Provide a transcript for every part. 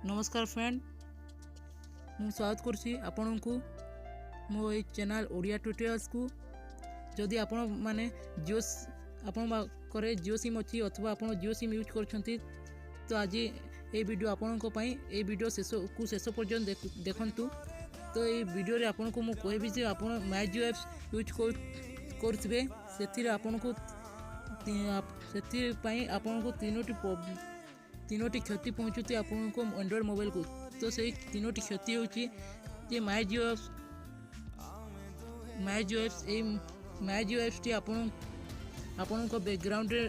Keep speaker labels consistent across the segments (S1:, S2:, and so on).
S1: नमस्कार फ्रेंड, मु स्वागत करछि आपनकु मो ए चैनल ओडिया ट्यूटोरियल्स को। जदि आपण माने जियो आपण करे जियो सिम अछि अथवा आपण जियो सिम यूज करछंती तो आज ए वीडियो आपनको पई ए वीडियो शेष पर्यंत देखंतु। तो ए वीडियो रे आपनको मु कहबी जे आपण माय जियो एप्स यूज करथिबे सेथि रे आपनको सेथि पई आपनको तीनोटी क्षति पहुँचुती आपको एंड्रॉइड मोबाइल को। तो से तीनोटी क्षति होची जे माय जियो एप्स टी आपनको बैकग्राउंड रे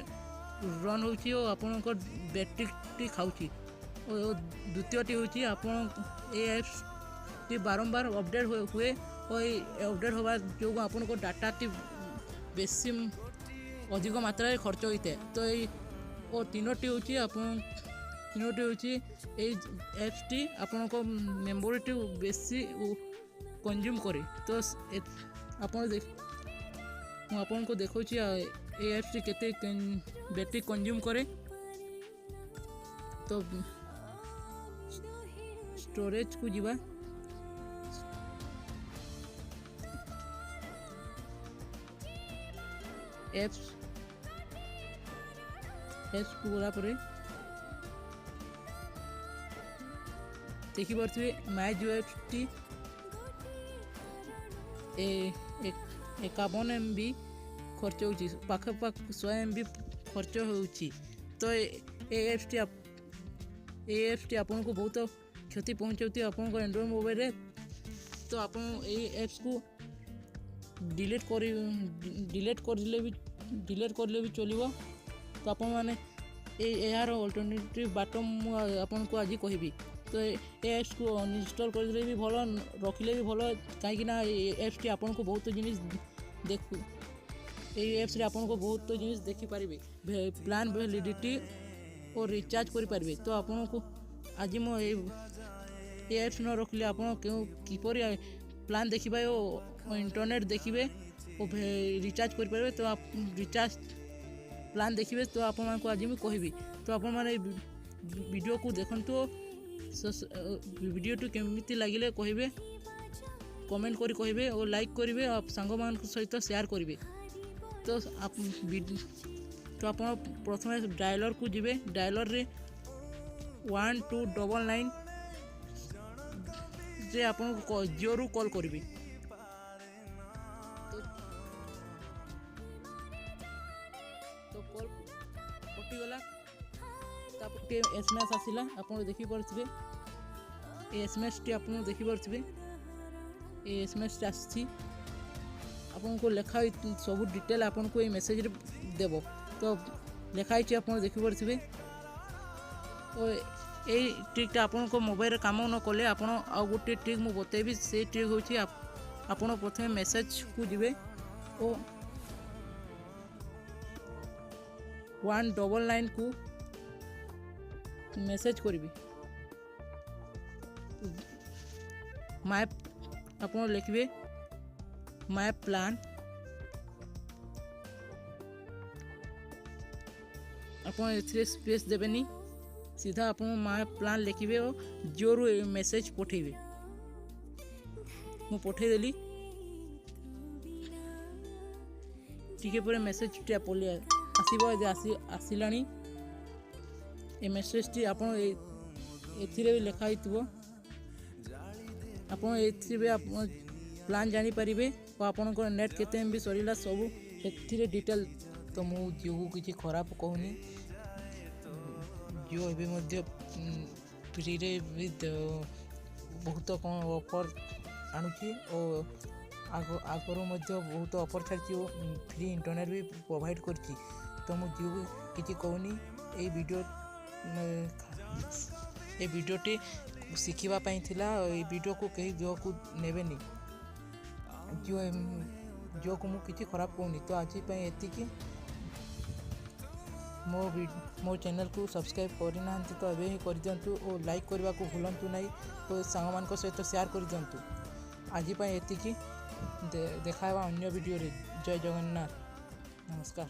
S1: रन होची और आपनको बैटरी टी खाउची। और द्वितीयटी होची आपन ए एप्स टी बारंबार अपडेट हुए और अपडेट होबा जो आपनको डाटा टी बेसी अधिक मात्रा रे खर्च होइते। तो और तीनोटी होची आपन तीनोटी होची ए एप्स टी आपनको मेमोरी टी बेसी कंज्यूम करे। तो आपन को देखो ए एप्स टी केते बैटरी कंज्यूम करे। तो स्टोरेज को जीवा एप्स को गला परे देखि पारे my Jio apps T 51 MB खर्च होची पाखपाख 100 MB खर्च होची। तो ए एप्स टी आपन को बहुत क्षति पहुंचाउती आपन को एंड्रॉइड मोबाइल रे। तो आपन ए एप्स को डिलीट करले भी चलिबो। तो आपन माने यार अल्टरनेटिव बाट मु आपन को आज कहबी। तो ए एप्स को अनइंस्टॉल करले भी भलो रखिले भी भलो काहे ना ए एप्स टी आपन को बहुत जिनिस देखु ए एप्स रे आपन को बहुत जिनिस देखि पारिबे प्लान वैलिडिटी और रिचार्ज करि पारिबे। तो आपन को आज मो ए एप्स न रखले आपन किपरि प्लान देखिबे और इंटरनेट देखिबे और रिचार्ज करि पारिबे। तो आप रिचार्ज प्लान देखिबे तो आपन को आज मैं कहबी। तो आपन माने वीडियो को देखंतु वीडियो तो केमिति लागिले कहबे कमेंट करी कहबे और लाइक करिवे और संग मान सहित शेयर करिवे। तो आप प्रथम डायलर को जीवे डायलर रे 1299 जे आपन को जियो रु कॉल करिवे। तो कॉल कटि गला तापटे एसएमएस आसिला आपन देखि परथिबे ए एसएमएस टी आपन देखि परथिबे ए एसएमएस आछि आपन को लेखा सब डिटेल आपन को ए मेसेज रे देबो। तो लेखाई छी आपन देखि परथिबे और ए ट्रिक ता आपन को मोबाइल रे काम न कले आपन आ गोटे ट्रिक मु बतेबी। से ट्रिक होछि आपन प्रथमे मेसेज को दिबे ओ 199 को मेसेज करिबी माय आपन लिखबे माय प्लान आपन एथरे स्पेस देबेनी सीधा आपन माय प्लान लिखबे और जियो रु मेसेज पठेबे। मु पठे देली टिके पर मेसेज टे पले आसीबो जे आसिलानी ए मेसेज टी आपन एथिरे भी लिखा हितबो आपन एथिरे आपन प्लान जानि परिबे और आपन को नेट केते एमबी सरीला सब एथिरे डिटेल। तो मु जियो को किछि खराब कहूनी जियो एबे मध्य फ्री रे भी बहुत कम ऑफर आनुची और आगरो मध्य बहुत ऑफर छाड़ी फ्री इंटरनेट भी प्रोवाइड करची। तो मु जियो को किछि कहूनी ए वीडियो टी शिखिबा पई थिला। ए वीडियो को कहीं जियो को नेबेनी जियो को मु किछि खराब कहूनी। तो आज पई एति कि मो चैनल को सब्सक्राइब करि नाहंती तो एबे ही कर दियंतु और लाइक करबा को भूलंतु नै और संग मान को सहित शेयर कर दियंतु। आज पई एति कि देखावा अन्य वीडियो रे। जय जगन्नाथ, नमस्कार।